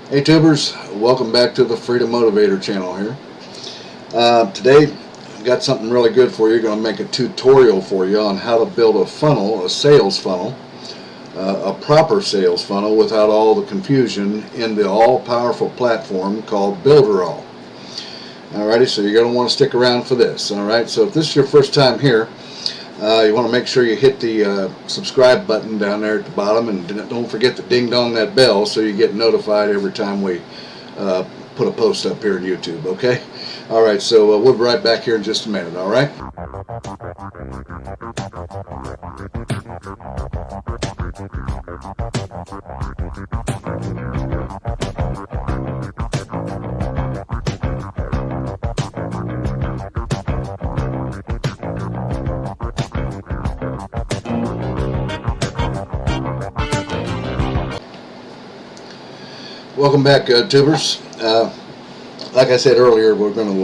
Hey tubers, welcome back to the Freedom Motivator channel here. Today I've got something really good for you. Going to make a tutorial for you on how to build a funnel, a sales funnel, a proper sales funnel without all the confusion in the all-powerful platform called Builderall. Alrighty, so you're going to want to stick around for this. Alright, so if this is your first time here, you want to make sure you hit the subscribe button down there at the bottom, and don't forget to ding dong that bell so you get notified every time we put a post up here on YouTube, okay? Alright, so we'll be right back here in just a minute, alright? Welcome back, tubers. Like I said earlier, we're going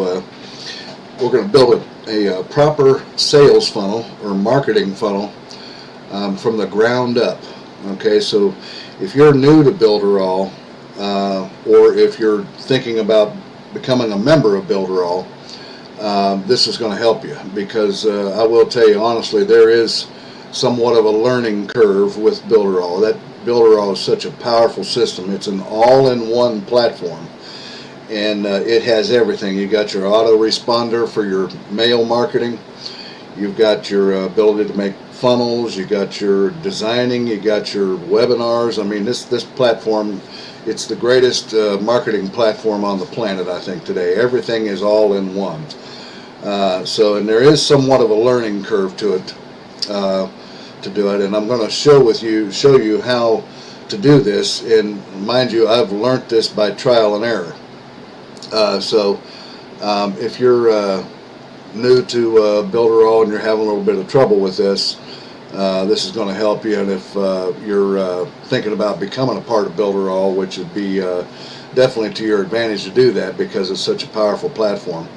to build a proper sales funnel or marketing funnel from the ground up. Okay, so if you're new to Builderall, or if you're thinking about becoming a member of Builderall, this is going to help you, because I will tell you honestly, there is somewhat of a learning curve with Builderall. That Builderall is such a powerful system. It's an all-in-one platform, and it has everything. You got your autoresponder for your mail marketing. You've got your ability to make funnels. You got your designing. You got your webinars. I mean, this platform, it's the greatest marketing platform on the planet, I think, today. Everything is all in one. And there is somewhat of a learning curve to it. To do it, and I'm going to show you how to do this. And mind you, I've learned this by trial and error. If you're new to Builderall and you're having a little bit of trouble with this, this is going to help you. And if you're thinking about becoming a part of Builderall, which would be definitely to your advantage to do that, because it's such a powerful platform,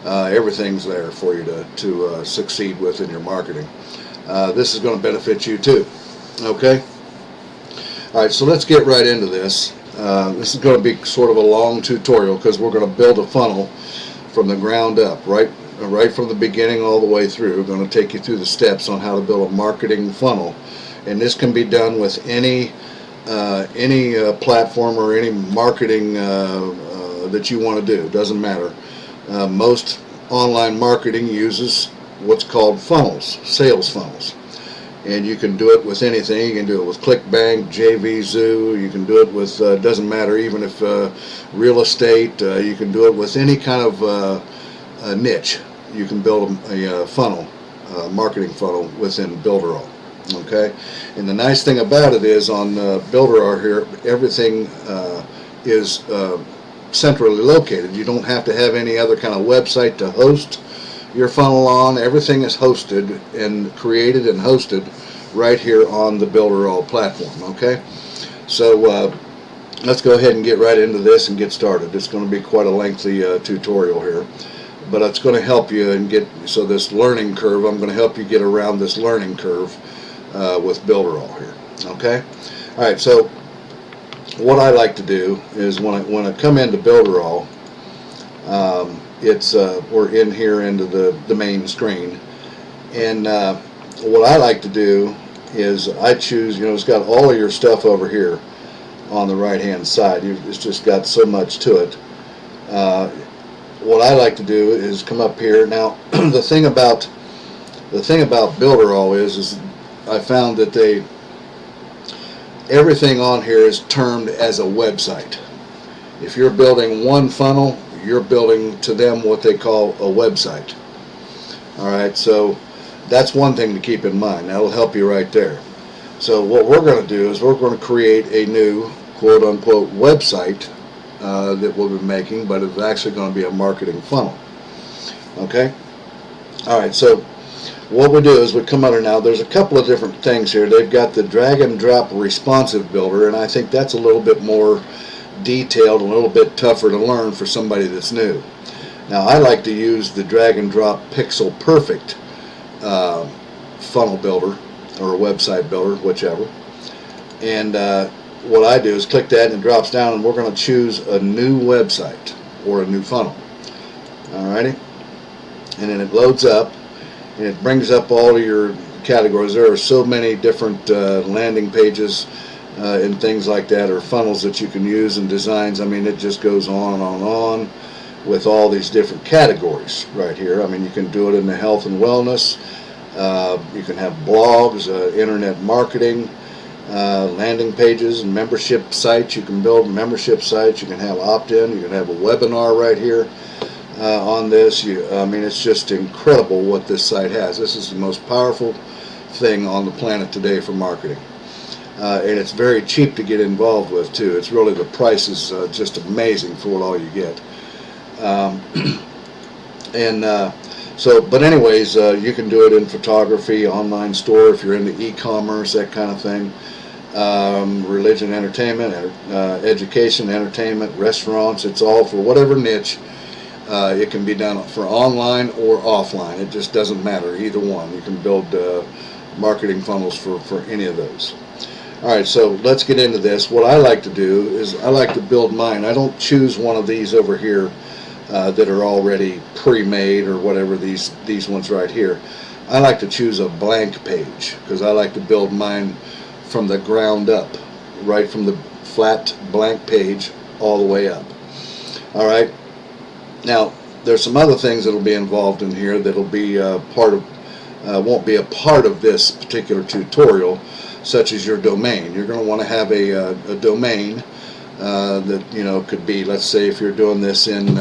everything's there for you to succeed with in your marketing. This is going to benefit you too. Okay? Alright, so let's get right into this. This is going to be sort of a long tutorial, because we're going to build a funnel from the ground up, right from the beginning all the way through. We're going to take you through the steps on how to build a marketing funnel. And this can be done with any platform or any marketing that you want to do. It doesn't matter. Most online marketing uses what's called funnels, sales funnels, and you can do it with anything. You can do it with ClickBank, JVZoo. You can do it with doesn't matter, even if real estate. You can do it with any kind of a niche. You can build a funnel, marketing funnel within Builderall. Okay, and the nice thing about it is on Builderall here, everything is centrally located. You don't have to have any other kind of website to host your funnel on. Everything is hosted and created and hosted right here on the Builderall platform. Okay, so let's go ahead and get right into this and get started. It's going to be quite a lengthy tutorial here, but it's going to help you and this learning curve. I'm going to help you get around this learning curve with Builderall here. Okay, all right. So what I like to do is when I come into Builderall, we're in here into the main screen, and what I like to do is I choose, it's got all of your stuff over here on the right hand side. It's just got so much to it. What I like to do is come up here. Now the thing about Builderall is I found that everything on here is termed as a website. If you're building one funnel, you're building to them what they call a website. Alright, so that's one thing to keep in mind. That'll help you right there. So what we're going to do is we're going to create a new quote-unquote website that we'll be making, but it's actually going to be a marketing funnel. Okay? Alright, so what we do is we come under now. There's a couple of different things here. They've got the drag and drop responsive builder, and I think that's a little bit more detailed, a little bit tougher to learn for somebody that's new. Now I like to use the drag and drop pixel perfect funnel builder or a website builder, whichever. And what I do is click that and it drops down, and we're going to choose a new website or a new funnel. Alrighty, and then it loads up and it brings up all of your categories. There are so many different landing pages and things like that, or funnels that you can use, and designs. I mean, it just goes on and on and on with all these different categories right here. I mean, you can do it in the health and wellness. You can have blogs, internet marketing, landing pages, and membership sites. You can build membership sites. You can have opt-in. You can have a webinar right here on this. I mean, it's just incredible what this site has. This is the most powerful thing on the planet today for marketing. And it's very cheap to get involved with too. It's really, the price is just amazing for what all you get. But anyways, you can do it in photography, online store, if you're into e-commerce, that kind of thing. Religion, entertainment, education, entertainment, restaurants. It's all for whatever niche. It can be done for online or offline. It just doesn't matter, either one. You can build marketing funnels for any of those. Alright, so let's get into this. What I like to do is I like to build mine. I don't choose one of these over here that are already pre-made, or whatever, these ones right here. I like to choose a blank page, because I like to build mine from the ground up, right from the flat blank page all the way up. Alright, now there's some other things that will be involved in here that will be won't be a part of this particular tutorial, such as your domain. You're going to want to have a domain that, you know, could be, let's say if you're doing this in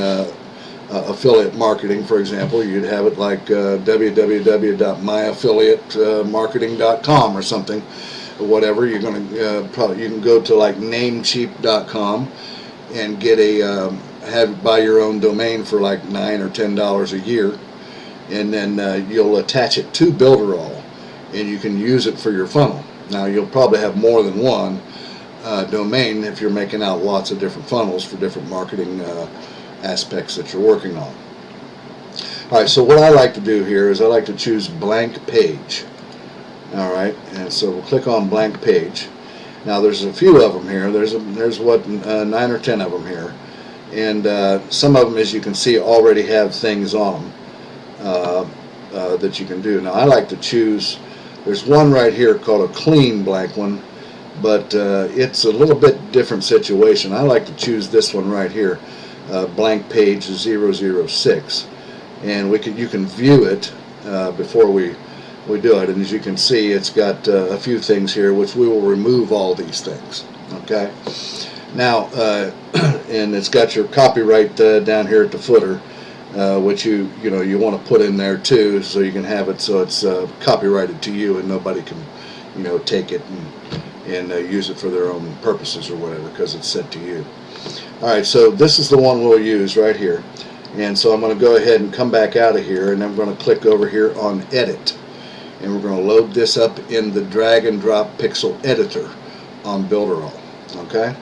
affiliate marketing, for example, you'd have it like www.myaffiliatemarketing.com or something, or whatever. You're going to you can go to like namecheap.com and get buy your own domain for like $9 or $10 a year, and then you'll attach it to Builderall, and you can use it for your funnel. Now, you'll probably have more than one domain if you're making out lots of different funnels for different marketing aspects that you're working on. Alright, so what I like to do here is I like to choose blank page. Alright, and so we'll click on blank page. Now, there's a few of them here. There's 9 or 10 of them here, and some of them, as you can see, already have things on them that you can do. Now, I like to choose. There's one right here called a clean blank one, but it's a little bit different situation. I like to choose this one right here, blank page 006, and you can view it before we do it. And as you can see, it's got a few things here, which we will remove all these things. Okay. Now, and it's got your copyright down here at the footer, which you want to put in there too, so you can have it so it's copyrighted to you, and nobody can take it and use it for their own purposes or whatever, because it's set to you. Alright, so this is the one we'll use right here, and so I'm going to go ahead and come back out of here, and then we're going to click over here on edit, and we're going to load this up in the drag and drop pixel editor on Builderall. Okay.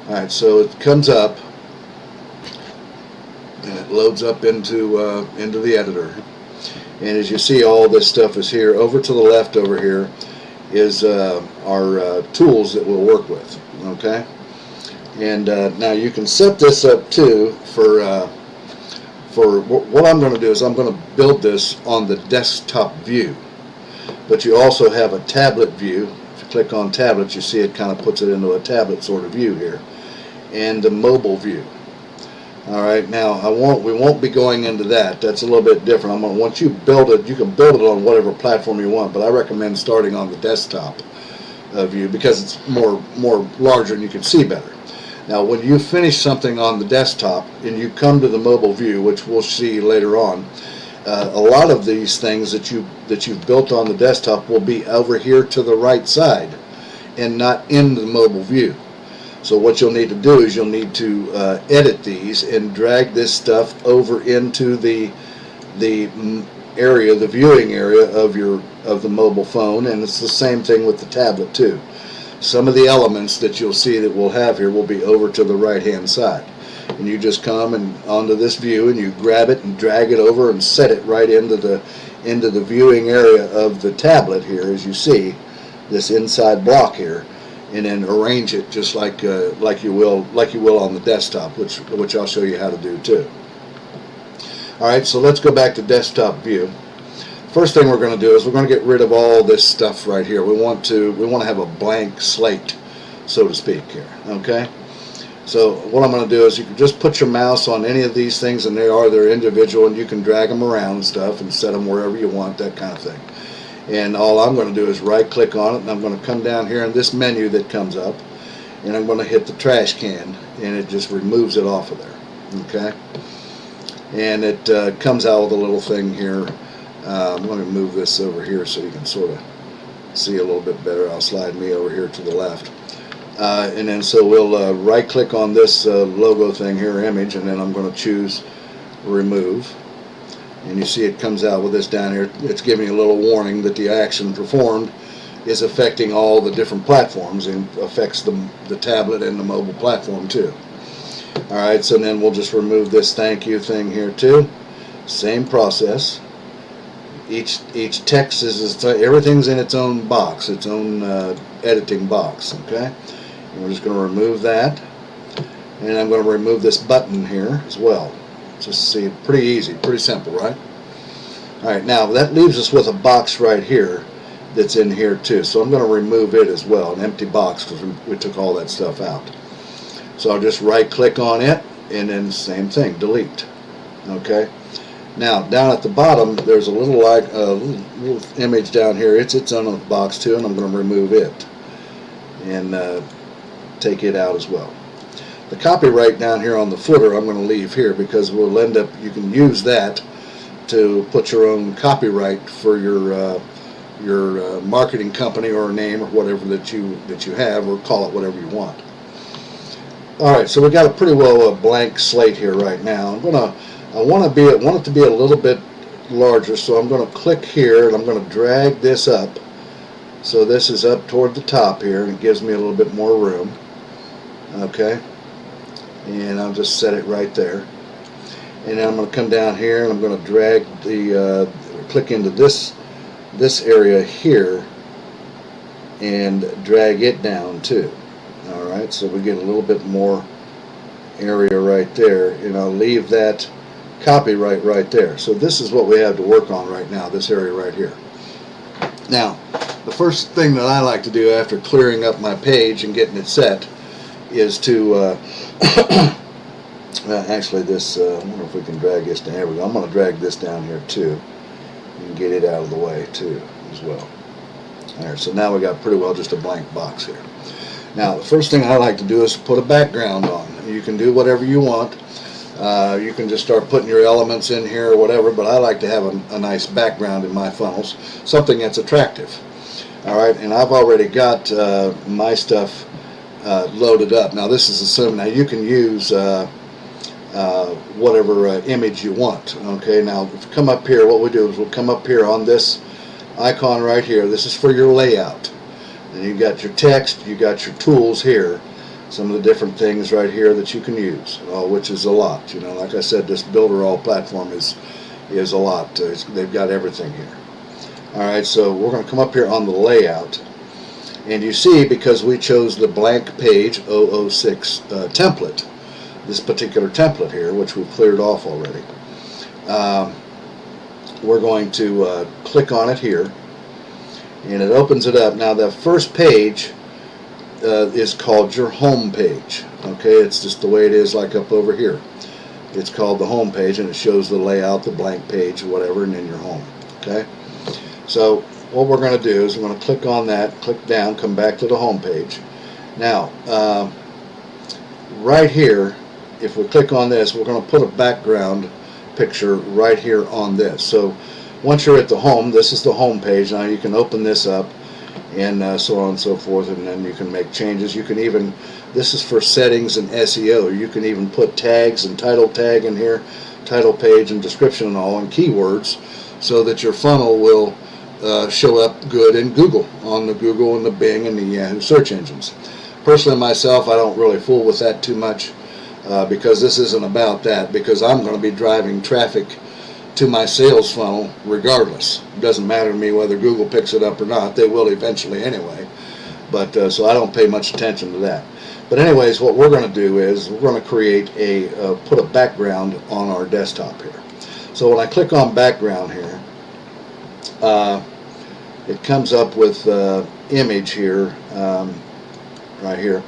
Alright, so it comes up and it loads up into the editor, and as you see, all this stuff is here. Over to the left over here is our tools that we'll work with. Okay, and now you can set this up too for what I'm going to do is I'm going to build this on the desktop view, but you also have a tablet view. If you click on tablet, you see it kind of puts it into a tablet sort of view here, and the mobile view. Alright, now we won't be going into that. That's a little bit different. Once you build it, you can build it on whatever platform you want, but I recommend starting on the desktop view, because it's more larger and you can see better. Now, when you finish something on the desktop and you come to the mobile view, which we'll see later on, a lot of these things that you've built on the desktop will be over here to the right side and not in the mobile view. So what you'll need to do is you'll need to edit these and drag this stuff over into the area, the viewing area of the mobile phone, and it's the same thing with the tablet too. Some of the elements that you'll see that we'll have here will be over to the right hand side, and you just come and onto this view and you grab it and drag it over and set it right into the viewing area of the tablet here. As you see, this inside block here, and then arrange it just like you will on the desktop, which I'll show you how to do too. All right, so let's go back to desktop view. First thing we're going to do is we're going to get rid of all this stuff right here. We want to have a blank slate, so to speak here. Okay. So what I'm going to do is you can just put your mouse on any of these things, and they're individual, and you can drag them around and stuff and set them wherever you want, that kind of thing. And all I'm going to do is right click on it, and I'm going to come down here in this menu that comes up, and I'm going to hit the trash can, and it just removes it off of there. Okay. And it comes out with a little thing here. Let me move this over here so you can sort of see a little bit better. I'll slide me over here to the left. And then so we'll right click on this logo thing here, image, and then I'm going to choose remove. And you see it comes out with this down here. It's giving you a little warning that the action performed is affecting all the different platforms and affects the tablet and the mobile platform too. Alright, so then we'll just remove this thank you thing here too. Same process. Each text is everything's in its own box, its own editing box. Okay. And we're just going to remove that, and I'm going to remove this button here as well. Just see, pretty easy, pretty simple, right? Alright, now that leaves us with a box right here that's in here too, so I'm going to remove it as well, an empty box, because we took all that stuff out. So I'll just right click on it, and then same thing, delete. Okay. Now down at the bottom there's a little little image down here. It's its own box too, and I'm going to remove it and take it out as well. The copyright down here on the footer I'm going to leave here, because we'll end up, you can use that to put your own copyright for your marketing company or name or whatever that you have, or call it whatever you want. Alright, so we got a pretty well blank slate here right now. I want it to be a little bit larger, so I'm going to click here and I'm going to drag this up. So this is up toward the top here, and it gives me a little bit more room. Okay, and I'll just set it right there. And then I'm going to come down here and I'm going to drag click into this area here and drag it down too. Alright, so we get a little bit more area right there, and I'll leave that copyright right there. So this is what we have to work on right now, this area right here. Now, the first thing that I like to do after clearing up my page and getting it set is to actually this, I wonder if we can drag this down. Here we go. I'm going to drag this down here too and get it out of the way too as well. There, so now we got pretty well just a blank box here. Now the first thing I like to do is put a background on. You can do whatever you want. You can just start putting your elements in here or whatever, but I like to have a nice background in my funnels, something that's attractive. Alright, and I've already got my stuff loaded up. Now this is assuming, now you can use whatever image you want. Okay, now if you come up here, what we do is we'll come up here on this icon right here. This is for your layout. And you got your text, you got your tools here, some of the different things right here that you can use, which is a lot. You know, like I said, this Builderall platform is a lot. They've got everything here. Alright, so we're going to come up here on the layout, and you see, because we chose the blank page 006 template, this particular template here, which we've cleared off already, we're going to click on it here, and it opens it up. Now the first page is called your home page. Okay, it's just the way it is, like up over here. It's called the home page, and it shows the layout, the blank page, whatever, and then your home. Okay, so what we're going to do is we're going to click on that, click down, come back to the home page. Now right here, if we click on this, we're going to put a background picture right here on this. So once you're at the home, this is the home page. Now you can open this up and so on and so forth, and then you can make changes. You can even, this is for settings and SEO. You can even put tags and title tag in here, title page and description and all, and keywords, so that your funnel will show up good in Google, on the Google and the Bing and the Yahoo search engines. Personally myself, I don't really fool with that too much, because this isn't about that, because I'm going to be driving traffic to my sales funnel regardless. It doesn't matter to me whether Google picks it up or not. They will eventually anyway. but so I don't pay much attention to that. But anyways, what we're going to do is we're going to create put a background on our desktop here. So when I click on background here, it comes up with image here, right here,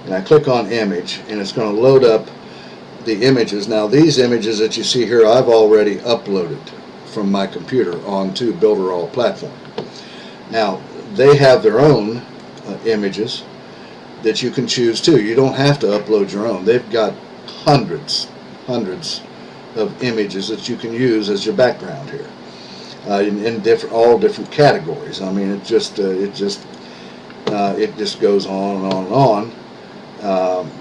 and I click on image, and it's going to load up the images. Now these images that you see here, I've already uploaded from my computer onto Builderall platform. Now they have their own images that you can choose too. You don't have to upload your own. They've got hundreds of images that you can use as your background here, in all different categories. I mean, it just goes on and on and on.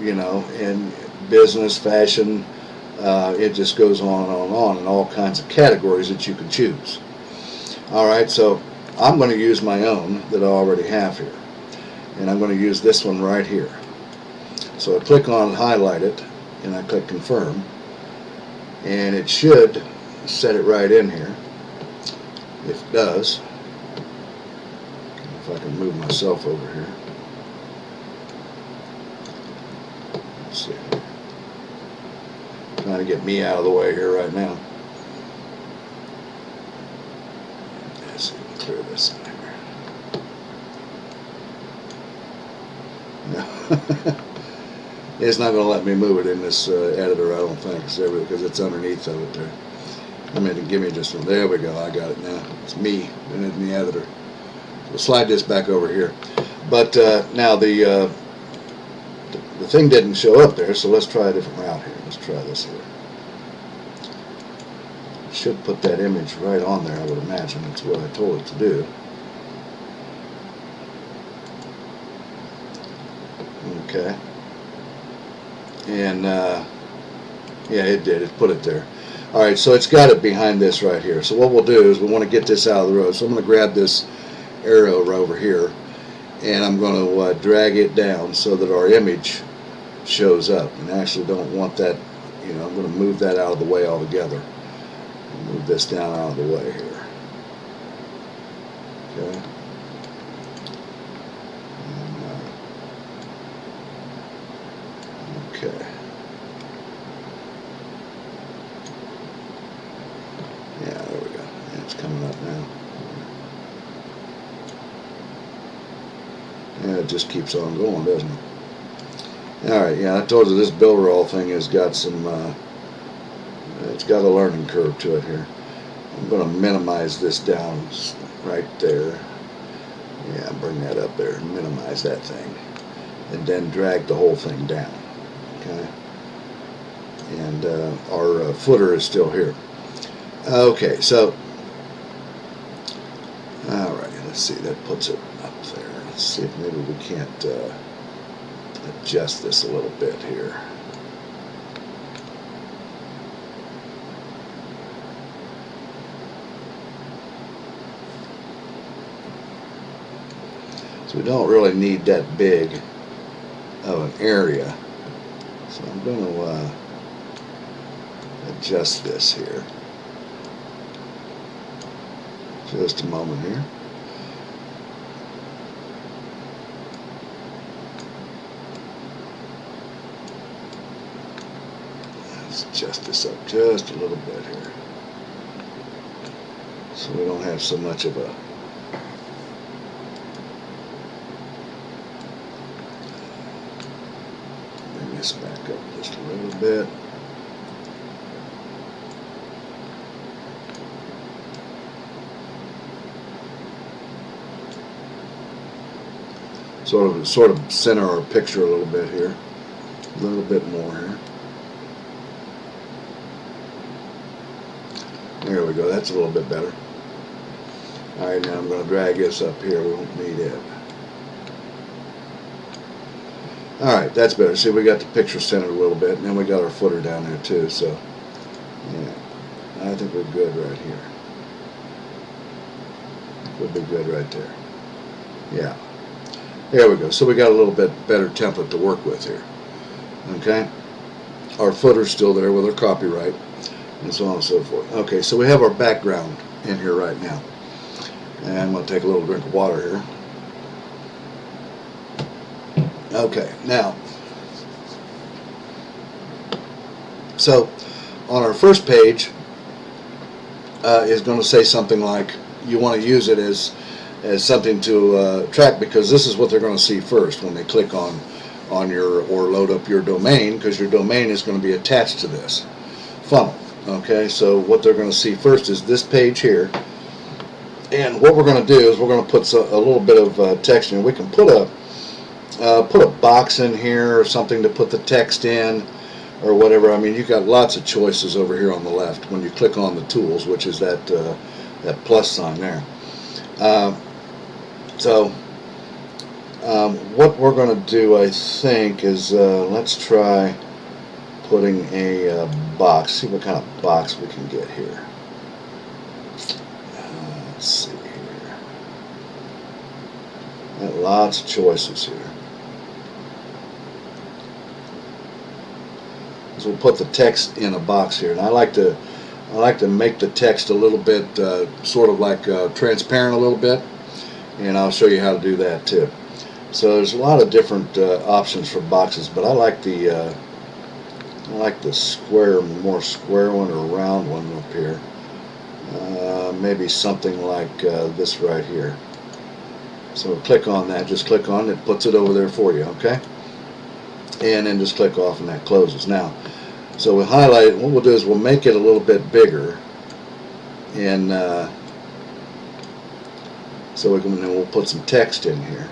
You know, in business, fashion, it just goes on and on and on, in all kinds of categories that you can choose. All right, so I'm going to use my own that I already have here. And I'm going to use this one right here. So I click on highlight it, and I click confirm, and it should set it right in here. If it does, if I can move myself over here. Let's see. Trying to get me out of the way here right now. Let's see, clear this in here. It's not going to let me move it in this editor, I don't think, because it's underneath of it there. I mean, give me just one. There we go. I got it now. It's me in the editor. We'll slide this back over here. But now the thing didn't show up there, so let's try a different route here. Let's try this here. Should put that image right on there, I would imagine. That's what I told it to do. Okay. And yeah, it did. It put it there. All right, so it's got it behind this right here. So what we'll do is we want to get this out of the road. So I'm going to grab this arrow right over here, and I'm going to drag it down so that our image shows up. And I actually don't want that, you know, I'm going to move that out of the way altogether. Move this down out of the way here. Okay. Okay. Yeah, there we go. Yeah, it's coming up now. Yeah, it just keeps on going, doesn't it? Alright, yeah, I told you this Builderall thing has got some, it's got a learning curve to it here. I'm going to minimize this down right there. Yeah, bring that up there and minimize that thing. And then drag the whole thing down. Okay, and our footer is still here. Okay, so all right, let's see, that puts it up there. Let's see if maybe we can't adjust this a little bit here. So we don't really need that big of an area. So I'm going to adjust this here. Just a moment here. Let's adjust this up just a little bit here, so we don't have so much of a this back up just a little bit. Sort of center our picture a little bit here. A little bit more here. There we go. That's a little bit better. Alright, now I'm going to drag this up here. We won't need it. Alright, that's better. See, we got the picture centered a little bit, and then we got our footer down there too, so yeah, I think we're good right here. We'll be good right there. Yeah. There we go. So we got a little bit better template to work with here. Okay? Our footer's still there with our copyright, and so on and so forth. Okay, so we have our background in here right now. And I'm going to take a little drink of water here. Okay, now, so on our first page is going to say something like you want to use it as something to track, because this is what they're going to see first when they click on your, or load up your domain, because your domain is going to be attached to this funnel. Okay, so what they're going to see first is this page here, and what we're going to do is we're going to put a little bit of text in. We can put a box in here or something to put the text in, or whatever. I mean, you've got lots of choices over here on the left when you click on the tools, which is that plus sign there. What we're going to do, I think, is let's try putting a box. See what kind of box we can get here. Let's see here. Got lots of choices here. So we'll put the text in a box here, and I like to make the text a little bit sort of like transparent a little bit, and I'll show you how to do that too. So there's a lot of different options for boxes, but I like the square, more square one or round one up here. Maybe something like this right here. So click on that, just click on it, puts it over there for you, okay? And then just click off and that closes. Now, so we highlight it. What we'll do is we'll make it a little bit bigger, and so then we'll put some text in here,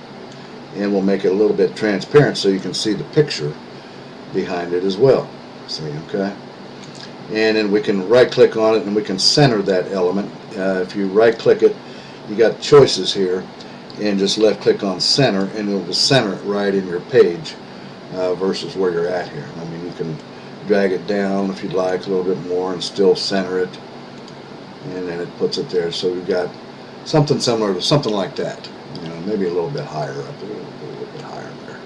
and we'll make it a little bit transparent so you can see the picture behind it as well. See, okay? And then we can right click on it and we can center that element. If you right click it, you got choices here, and just left click on center, and it will center it right in your page versus where you're at here. I mean, you can drag it down if you'd like a little bit more and still center it, and then it puts it there. So we've got something similar to something like that, you know, maybe a little bit higher up, a little bit higher there,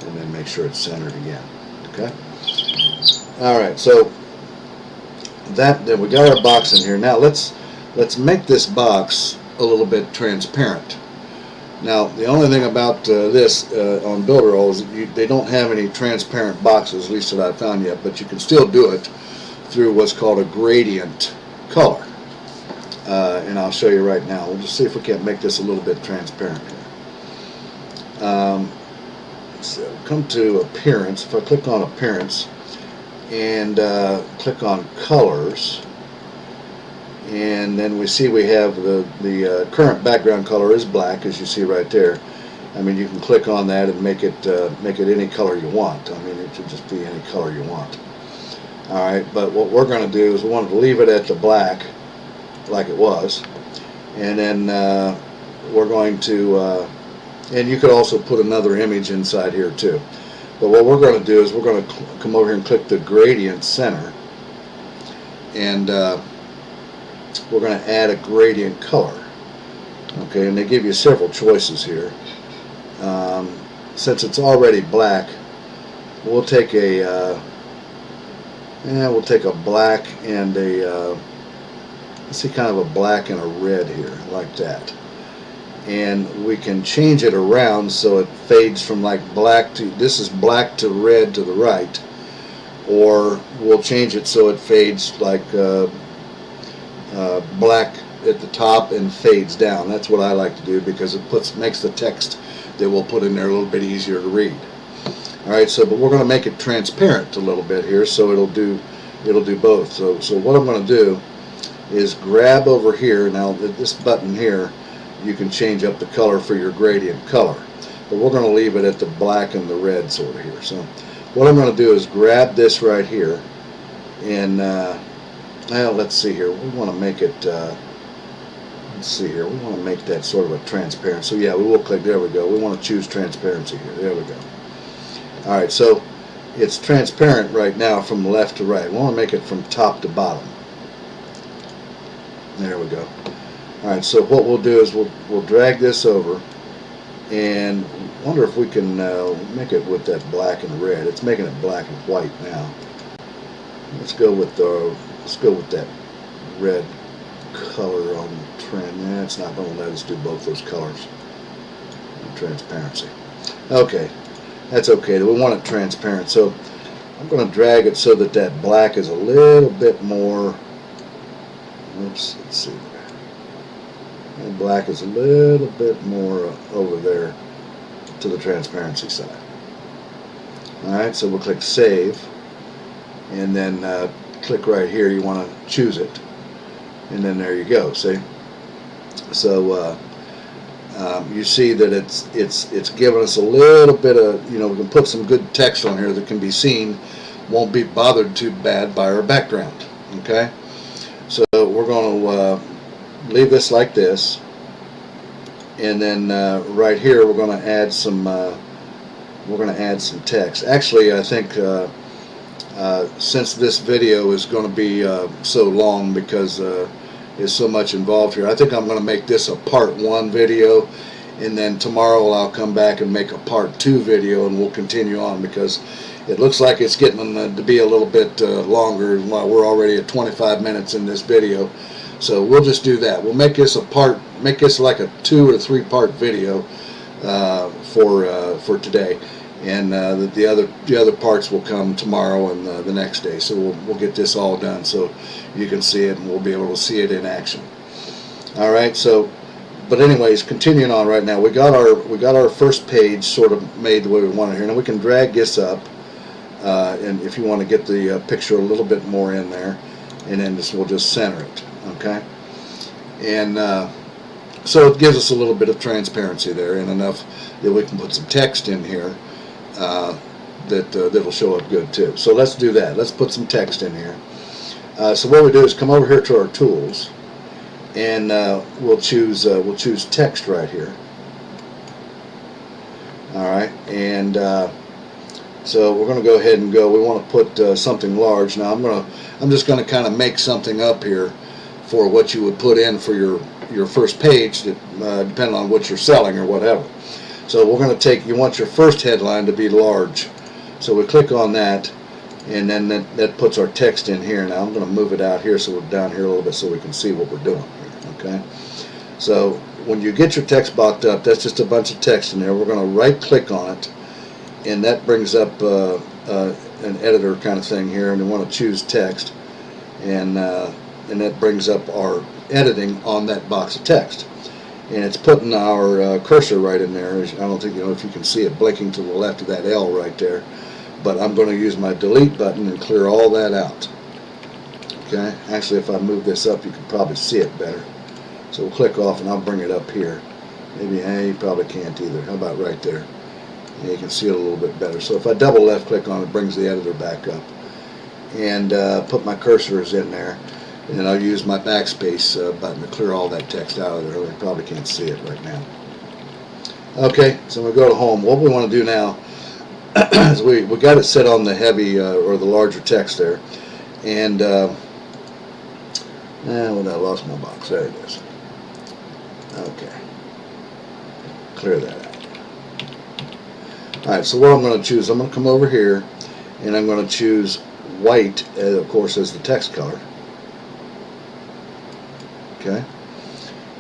and then make sure it's centered again. Okay. All right, so then we got our box in here. Now let's make this box a little bit transparent. Now the only thing about this on Builderall is they don't have any transparent boxes, at least that I've found yet, but you can still do it through what's called a gradient color. And I'll show you right now. We'll just see if we can't make this a little bit transparent here. So come to appearance. If I click on appearance and click on colors, and then we see we have the current background color is black, as you see right there. I mean, you can click on that and make it any color you want. I mean, it should just be any color you want. All right, but what we're going to do is we want to leave it at the black, like it was, and then we're going to, and you could also put another image inside here too. But what we're going to do is we're going to come over here and click the gradient center, and we're going to add a gradient color. Okay, and they give you several choices here. Since it's already black, we'll take a black and a let's see, kind of a black and a red here, like that. And we can change it around so it fades from like black to, this is black to red to the right, or we'll change it so it fades like black at the top and fades down. That's what I like to do because it makes the text that we'll put in there a little bit easier to read. Alright, so but we're going to make it transparent a little bit here, so it'll do both. So what I'm going to do is grab over here. Now this button here, you can change up the color for your gradient color, but we're going to leave it at the black and the red sort of here. So what I'm going to do is grab this right here, and well, let's see here, we want to make it let's see here, we want to make that sort of a transparent. So yeah, we will click, there we go, we want to choose transparency here, there we go. Alright, so it's transparent right now from left to right. We want to make it from top to bottom. There we go. Alright, so what we'll do is we'll drag this over, and wonder if we can make it with that black and red. It's making it black and white now. Let's go with that red color on the trend. Yeah, it's not going to let us do both those colors. Transparency. Okay. That's okay. We want it transparent. So I'm going to drag it so that that black is a little bit more. Oops, let's see. The black is a little bit more over there to the transparency side. Alright, so we'll click Save, and then click right here. You want to choose it, and then there you go. See? So you see that it's giving us a little bit of, we can put some good text on here that can be seen, won't be bothered too bad by our background. Okay, so we're going to leave this like this, and then right here we're going to add some text. Actually, I think since this video is going to be so long because there's so much involved here, I think I'm going to make this a part 1 video, and then tomorrow I'll come back and make a part 2 video, and we'll continue on because it looks like it's getting to be a little bit longer. We're already at 25 minutes in this video, so we'll just do that. We'll make this like a 2 or 3 part video for today, and the other parts will come tomorrow and the next day. So we'll get this all done so you can see it, and we'll be able to see it in action. All right. So, but anyways, continuing on right now, we got our first page sort of made the way we want it here. Now we can drag this up, and if you want to get the picture a little bit more in there, and then we'll just center it. Okay. And so it gives us a little bit of transparency there, and enough that we can put some text in here that'll show up good too. So let's do that. Let's put some text in here. So what we do is come over here to our tools, and we'll choose text right here. All right, and so we're going to go ahead and go. We want to put something large. Now I'm just going to kind of make something up here for what you would put in for your first page, depending on what you're selling or whatever. So we're going to take, you want your first headline to be large. So we click on that, and then that puts our text in here. Now I'm going to move it out here so we're down here a little bit so we can see what we're doing here. Okay. So when you get your text boxed up, that's just a bunch of text in there. We're going to right click on it, and that brings up an editor kind of thing here, and we want to choose text, and that brings up our editing on that box of text. And it's putting our cursor right in there. I don't think if you can see it blinking to the left of that L right there, but I'm going to use my delete button and clear all that out. Okay, actually if I move this up you can probably see it better. So we'll click off and I'll bring it up here. Maybe you probably can't either. How about right there? Yeah, you can see it a little bit better. So if I double left click on it, it brings the editor back up, and put my cursors in there. And then I'll use my backspace button to clear all that text out of there. You probably can't see it right now. Okay, so we go to home. What we want to do now is we got it set on the heavy or the larger text there. And well, I lost my box. There it is. Okay, clear that out. All right, so what I'm going to choose, I'm going to come over here, and I'm going to choose white, of course, as the text color. Okay,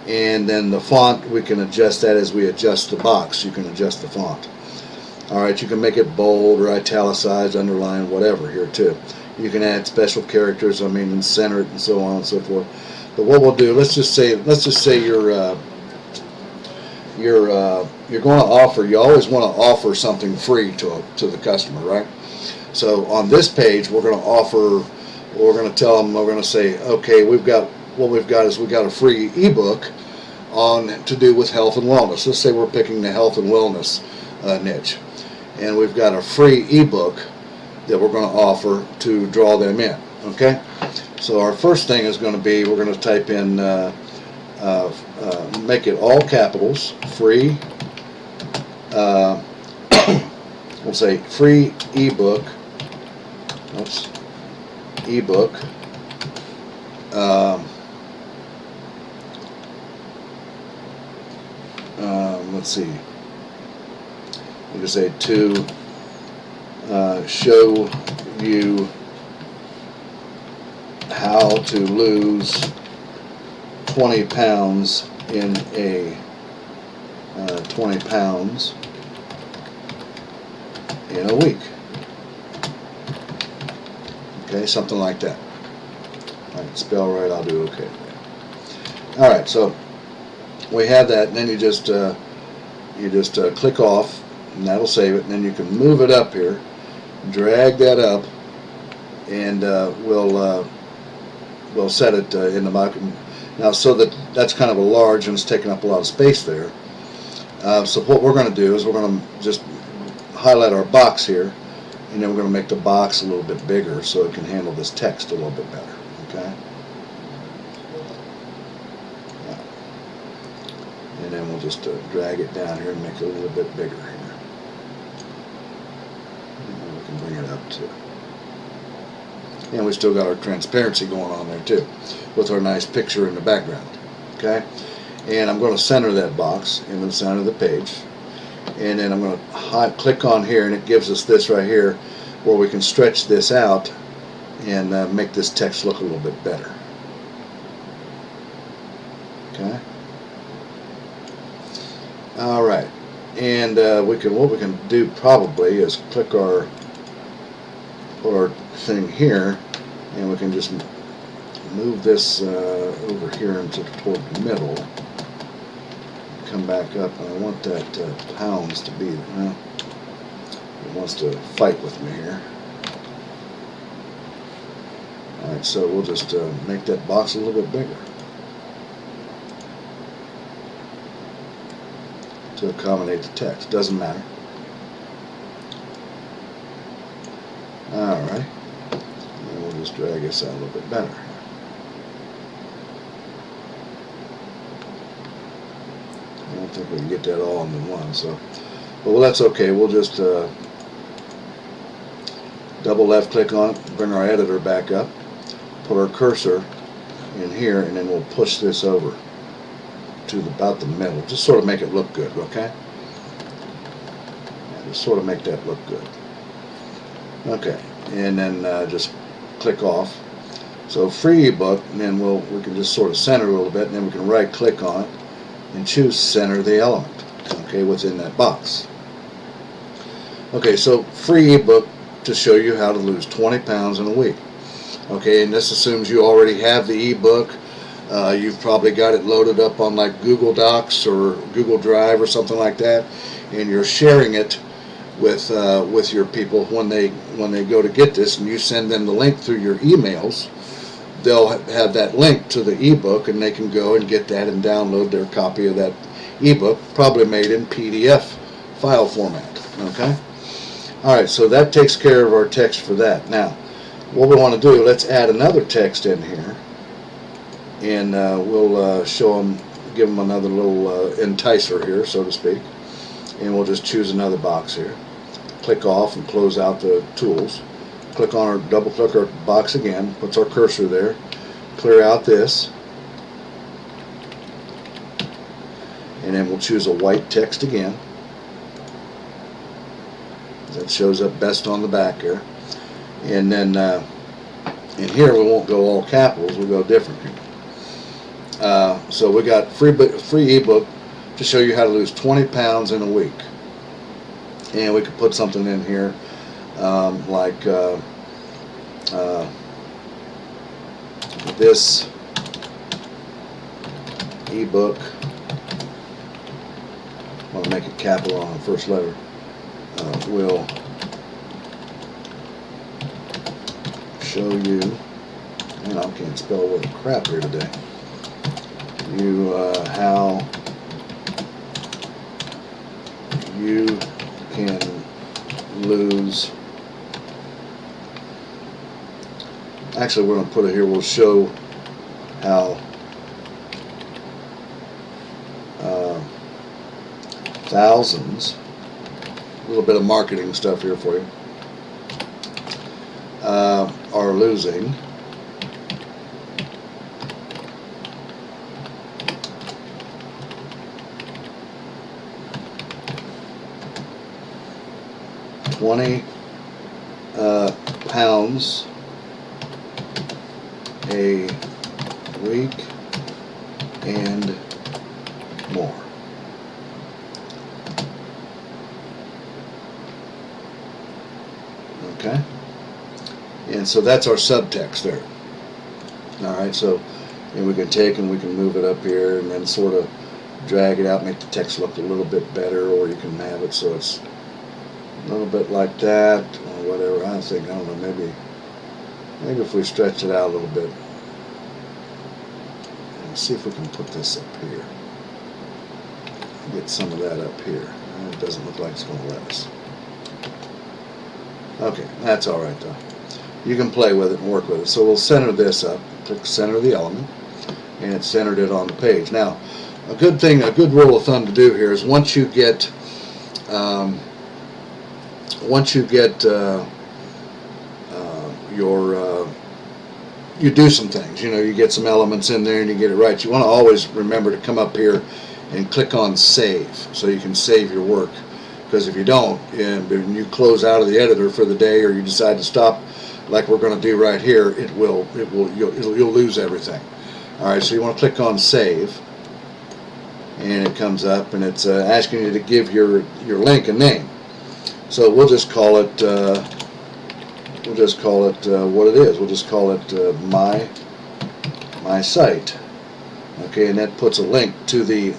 and then the font, we can adjust that as we adjust the box. You can adjust the font. Alright, you can make it bold or italicized, underline, whatever here too. You can add special characters, and center it and so on and so forth. But what we'll do, let's just say you're going to offer, you always want to offer something free to the customer, right? So on this page we're going to offer, we're going to tell them, we're going to say, okay, we've got a free ebook on to do with health and wellness. Let's say we're picking the health and wellness niche, and we've got a free ebook that we're going to offer to draw them in. Okay, so our first thing is going to be, we're going to type in make it all capitals, free, we'll say free ebook, ebook, let's see, we can say to show you how to lose 20 pounds in a 20 pounds in a week. Okay, something like that. If I can spell right, I'll do okay. Alright, so we have that, and then you just click off, and that'll save it, and then you can move it up here, drag that up, and we'll set it in the bucket. Now, so that's kind of a large, and it's taking up a lot of space there. So what we're going to do is we're going to just highlight our box here, and then we're going to make the box a little bit bigger so it can handle this text a little bit better. Okay. And then we'll just drag it down here and make it a little bit bigger here. And we can bring it up too. And we still got our transparency going on there too, with our nice picture in the background. Okay? And I'm going to center that box in the center of the page. And then I'm going to click on here, and it gives us this right here where we can stretch this out and make this text look a little bit better. Okay? Alright, and what we can do probably is click our thing here, and we can just move this over here into toward the middle. Come back up, and I want that pounds to be, well, it wants to fight with me here. Alright, so we'll just make that box a little bit bigger to accommodate the text. Doesn't matter. Alright, and we'll just drag this out a little bit better. I don't think we can get that all in one, so, but well, that's okay. We'll just double left click on it, bring our editor back up, put our cursor in here, and then we'll push this over to about the middle. Just sort of make it look good, okay? Yeah, just sort of make that look good. Okay, and then just click off. So free ebook, and then we can just sort of center a little bit, and then we can right click on it and choose center the element, okay, within that box. Okay, so free ebook to show you how to lose 20 pounds in a week. Okay, and this assumes you already have the ebook. You've probably got it loaded up on like Google Docs or Google Drive or something like that, and you're sharing it with your people when they go to get this, and you send them the link through your emails. They'll have that link to the ebook, and they can go and get that and download their copy of that ebook, probably made in PDF file format. Okay? Alright, so that takes care of our text for that. Now, what we want to do, let's add another text in here, and we'll show them, give them another little enticer here, so to speak, and we'll just choose another box here. Click off and close out the tools. Click on our, double click our box again, puts our cursor there, clear out this, and then we'll choose a white text again. That shows up best on the back here. And then in here we won't go all capitals, we'll go different here. So we got free ebook to show you how to lose 20 pounds in a week. And we could put something in here like this ebook, I'm going to make it capital on the first letter, will show you, and I can't spell with crap here today, you how you can lose. Actually, we're going to put it here. We'll show how thousands, a little bit of marketing stuff here for you, are losing $20 pounds a week and more. Okay, and so that's our subtext there. All right, so and we can take and we can move it up here and then sort of drag it out, make the text look a little bit better, or you can have it so it's a little bit like that, or whatever. I don't know, maybe if we stretch it out a little bit. And see if we can put this up here. Get some of that up here. It doesn't look like it's going to let us. Okay, that's all right though. You can play with it and work with it. So we'll center this up. Click center the element, and it centered it on the page. Now, a good rule of thumb to do here is once you get you do some things. You get some elements in there and you get it right. You want to always remember to come up here and click on save, so you can save your work. Because if you don't, and you close out of the editor for the day, or you decide to stop, like we're going to do right here, you'll lose everything. All right, so you want to click on save, and it comes up, and it's asking you to give your link a name. So we'll just call it what it is. We'll just call it my site. Okay, and that puts a link to the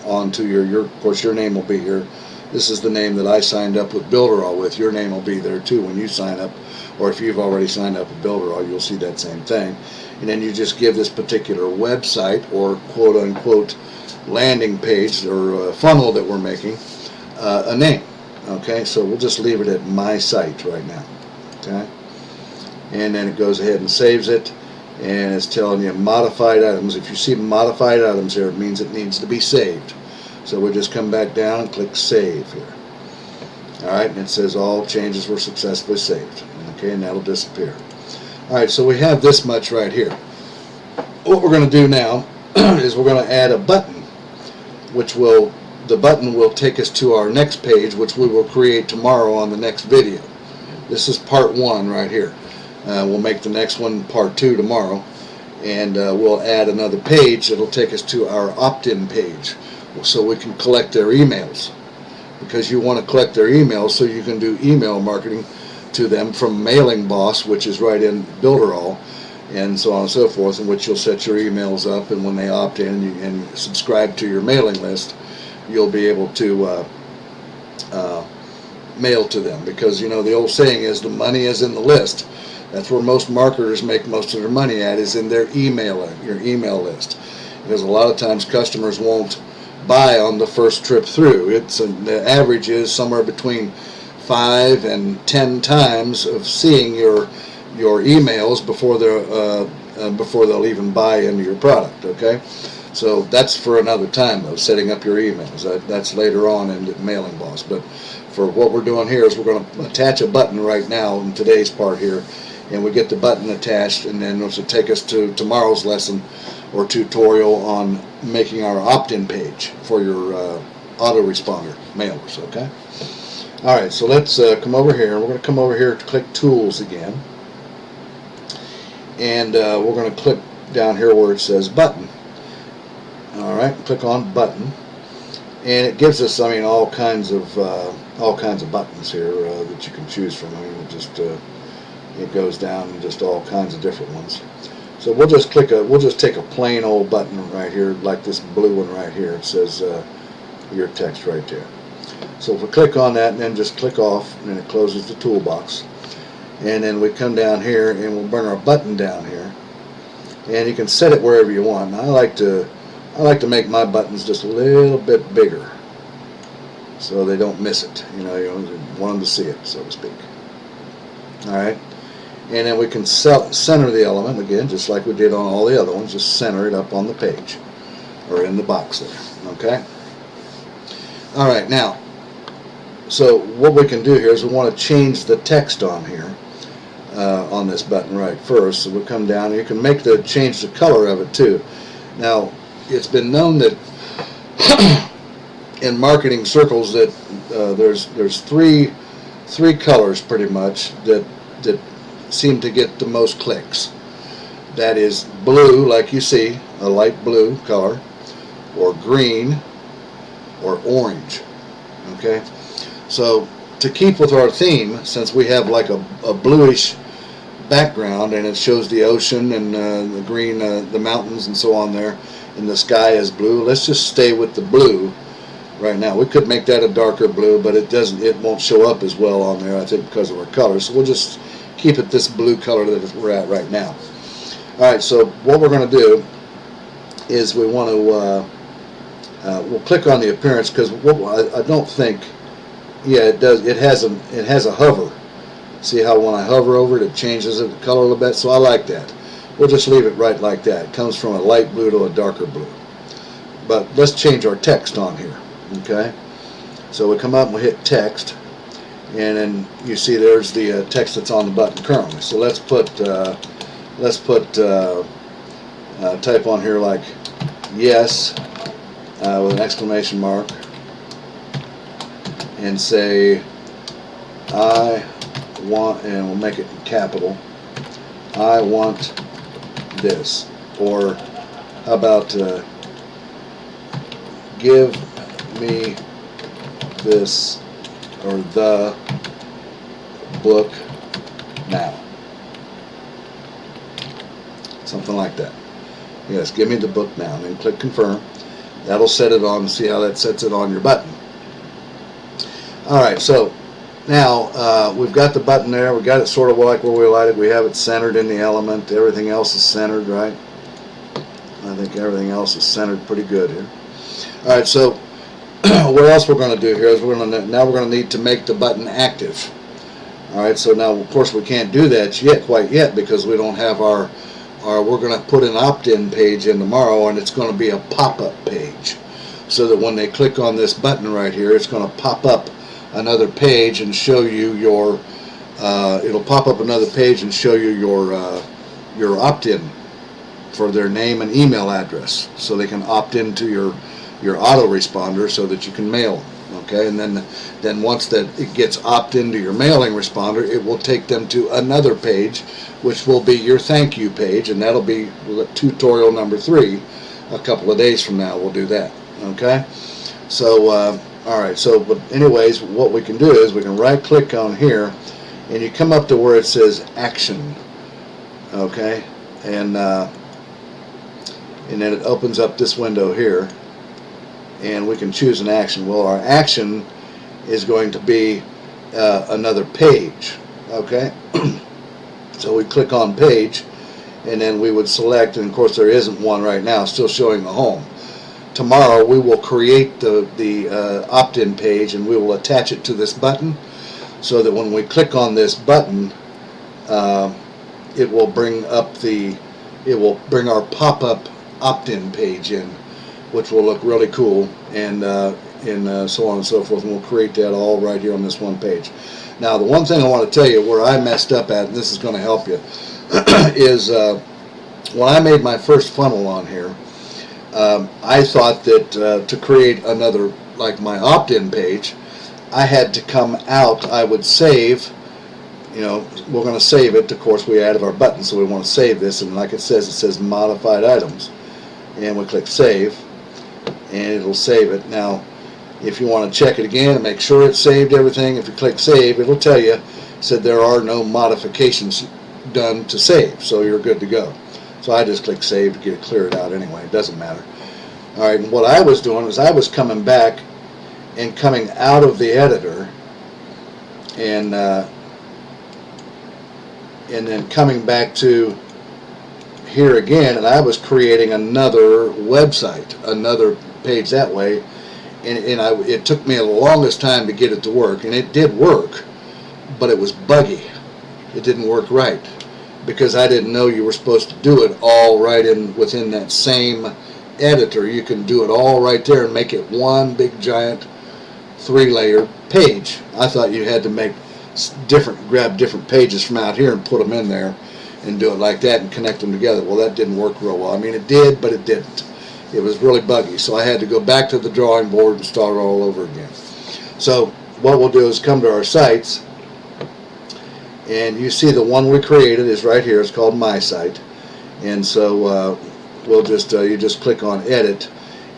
onto your. Of course, your name will be here. This is the name that I signed up with Builderall with. Your name will be there too when you sign up, or if you've already signed up with Builderall, you'll see that same thing. And then you just give this particular website or quote-unquote landing page or funnel that we're making a name. Okay, so we'll just leave it at my site right now. Okay, and then it goes ahead and saves it, and it's telling you modified items. If you see modified items here, it means it needs to be saved. So we'll just come back down and click save here. Alright, and it says all changes were successfully saved. Okay, and that'll disappear. Alright, so we have this much right here. What we're going to do now is we're going to add a button, the button will take us to our next page, which we will create tomorrow on the next video. This is part 1 right here. We'll make the next one part 2 tomorrow, and we'll add another page that'll take us to our opt-in page, so we can collect their emails, because you want to collect their emails so you can do email marketing to them from Mailing Boss, which is right in Builderall, and so on and so forth, in which you'll set your emails up, and when they opt in and subscribe to your mailing list, you'll be able to mail to them, because the old saying is the money is in the list. That's where most marketers make most of their money at, is in their your email list, because a lot of times customers won't buy on the first trip through. The average is somewhere between 5 and 10 times of seeing your emails before they'll even buy into your product. Okay, so that's for another time though, setting up your emails. That's later on in the Mailing Boss. But for what we're doing here is we're going to attach a button right now in today's part here, and we get the button attached, and then this will take us to tomorrow's lesson or tutorial on making our opt-in page for your autoresponder mailers. Okay. All right, so let's come over here. We're going to come over here to click Tools again, and we're going to click down here where it says Button. All right, click on Button, and it gives us, all kinds of buttons here that you can choose from. It goes down just all kinds of different ones. So we'll just take a plain old button right here, like this blue one right here. It says your text right there. So if we click on that and then just click off, and then it closes the toolbox. And then we come down here and we'll bring our button down here, and you can set it wherever you want. Now, I like to make my buttons just a little bit bigger, so they don't miss it. You want them to see it, so to speak. All right. And then we can center the element again, just like we did on all the other ones. Just center it up on the page or in the box there. Okay. All right. Now, so what we can do here is we want to change the text on here on this button right first. So we'll come down. You can change the color of it too. Now, it's been known that in marketing circles that there's three colors pretty much that seem to get the most clicks. That is blue, like you see, a light blue color, or green, or orange. Okay, so to keep with our theme, since we have like a bluish background and it shows the ocean and the green, the mountains and so on there, and the sky is blue, let's just stay with the blue right now. We could make that a darker blue, but it won't show up as well on there, I think, because of our colors. So we'll just keep it this blue color that we're at right now. Alright, so what we're going to do is we want to we'll click on the appearance, because I don't think, yeah, it does, it has a hover. See how when I hover over it, it changes the color a little bit? So I like that. We'll just leave it right like that. It comes from a light blue to a darker blue. But let's change our text on here. Okay, so we come up and we hit text, and then you see there's the text that's on the button currently. So let's put type on here like yes with an exclamation mark, and say I want, and we'll make it in capital, I want this. Or how about give me this, or the book now. Something like that. Yes, give me the book now. And then click confirm. That'll set it on. See how that sets it on your button. Alright, so now we've got the button there. We've got it sort of like where we light it. We have it centered in the element. Everything else is centered, right? I think everything else is centered pretty good here. Alright, so what else we're going to do here is we're going to need to make the button active. Alright, so now of course we can't do that quite yet, because we don't have our we're going to put an opt-in page in tomorrow, and it's going to be a pop-up page, so that when they click on this button right here, it's going to pop up another page and show you your it'll pop up another page and show you your opt-in for their name and email address, so they can opt into your autoresponder so that you can mail them. Okay, and then once that it gets opt into your mailing responder, it will take them to another page, which will be your thank you page, and that'll be tutorial number 3. A couple of days from now we'll do that. Okay, so alright, so but anyways, what we can do is we can right click on here, and you come up to where it says action. Okay, and then it opens up this window here, and we can choose an action. Well, our action is going to be another page. Okay, so we click on page, and then we would select, and of course there isn't one right now, still showing the home. Tomorrow we will create the opt-in page, and we will attach it to this button, so that when we click on this button, it will bring our pop-up opt-in page in, which will look really cool, and so on and so forth, and we'll create that all right here on this one page. Now, the one thing I want to tell you where I messed up at, and this is going to help you, is when I made my first funnel on here, I thought that to create another, like my opt-in page, I had to come out, I would save, we're going to save it. Of course, we added our button, so we want to save this, and like it says modified items, and we click save, and it'll save it. Now, if you want to check it again and make sure it's saved everything, if you click save, it'll tell you, said there are no modifications done to save, so you're good to go. So I just click save to get it cleared out anyway. It doesn't matter. Alright, and what I was doing was I was coming back and coming out of the editor, and then coming back to here again, and I was creating another website, another page that way, and it took me the longest time to get it to work, and it did work, but it was buggy. It didn't work right, because I didn't know you were supposed to do it all right within that same editor. You can do it all right there and make it one big giant 3-layer page. I thought you had to make grab different pages from out here and put them in there and do it like that and connect them together. Well, that didn't work real well. I mean, it did, but it didn't. It was really buggy, so I had to go back to the drawing board and start all over again. So what we'll do is come to our sites, and you see the one we created is right here. It's called My Site, and so we'll just you just click on Edit,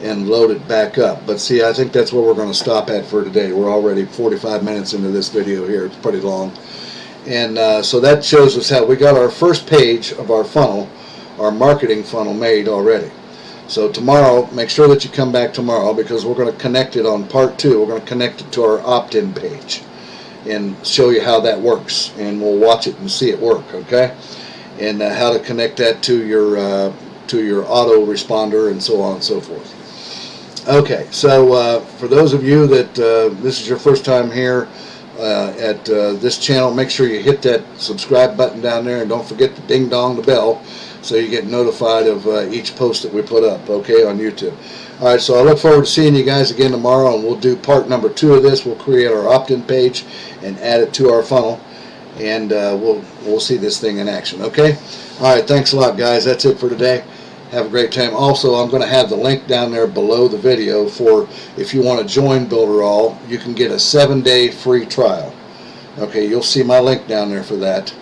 and load it back up. But see, I think that's where we're going to stop at for today. We're already 45 minutes into this video here. It's pretty long. And so that shows us how we got our first page of our funnel, our marketing funnel, made already. So tomorrow, make sure that you come back tomorrow, because we're going to connect it on part 2. We're going to connect it to our opt-in page and show you how that works, and we'll watch it and see it work, okay? And how to connect that to your autoresponder and so on and so forth. Okay, so for those of you that this is your first time here at this channel, make sure you hit that subscribe button down there, and don't forget to ding dong the bell so you get notified of each post that we put up, okay, on YouTube. Alright, so I look forward to seeing you guys again tomorrow, and we'll do part number 2 of this. We'll create our opt-in page and add it to our funnel, and we'll see this thing in action, okay? Alright, thanks a lot, guys. That's it for today. Have a great time. Also, I'm going to have the link down there below the video for if you want to join Builderall, you can get a 7-day free trial. Okay, you'll see my link down there for that.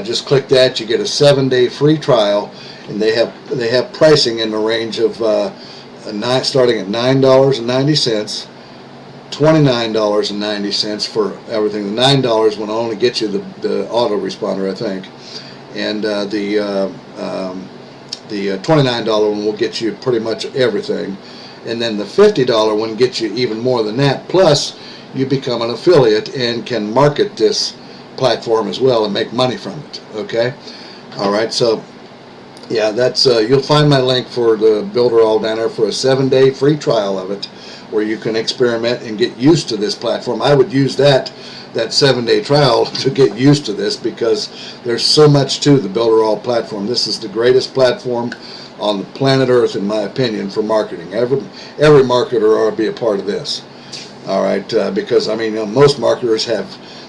Just click that. You get a 7-day free trial, and they have pricing in the range of starting at $9.90, $29.90 for everything. The $9 will only get you the autoresponder, I think, and the $29 one will get you pretty much everything, and then the $50 one gets you even more than that, plus you become an affiliate and can market this platform as well and make money from it, okay? Alright, so yeah, that's you'll find my link for the Builderall down there for a 7-day free trial of it, where you can experiment and get used to this platform. I would use that 7-day trial to get used to this, because there's so much to the Builderall platform. This is the greatest platform on the planet Earth, in my opinion, for marketing. Every marketer ought to be a part of this. All right, because I mean, most marketers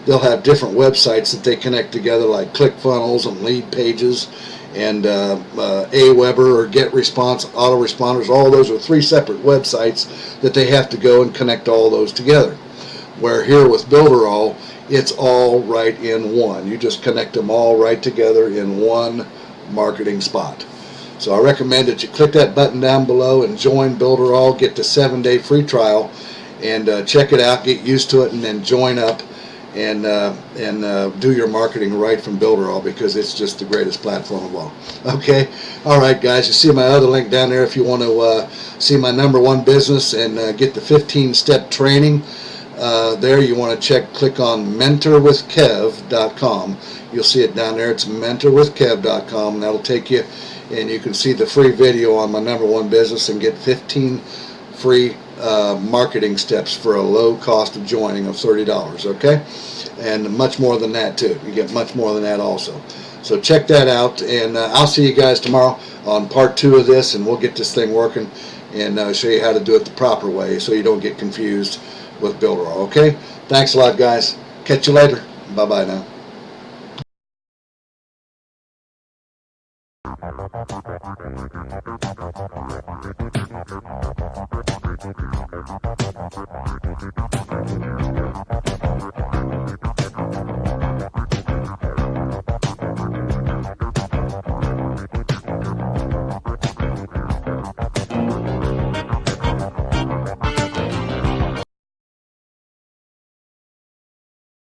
they'll have different websites that they connect together, like ClickFunnels and Lead Pages and Aweber or GetResponse, autoresponders. All those are 3 separate websites that they have to go and connect all those together. Where here with Builderall, it's all right in one. You just connect them all right together in one marketing spot. So I recommend that you click that button down below and join Builderall, get the 7-day free trial, and check it out, get used to it, and then join up and do your marketing right from Builderall, because it's just the greatest platform of all. Okay, all right, guys. You see my other link down there if you want to see my #1 business and get the 15-step training. There you want to click on mentorwithkev.com. You'll see it down there. It's mentorwithkev.com, and that'll take you, and you can see the free video on my #1 business and get 15 free marketing steps for a low cost of joining of $30, okay? And much more than that too. You get much more than that also. So check that out, and I'll see you guys tomorrow on part 2 of this, and we'll get this thing working and show you how to do it the proper way so you don't get confused with Builderall, okay? Thanks a lot, guys. Catch you later. Bye-bye now.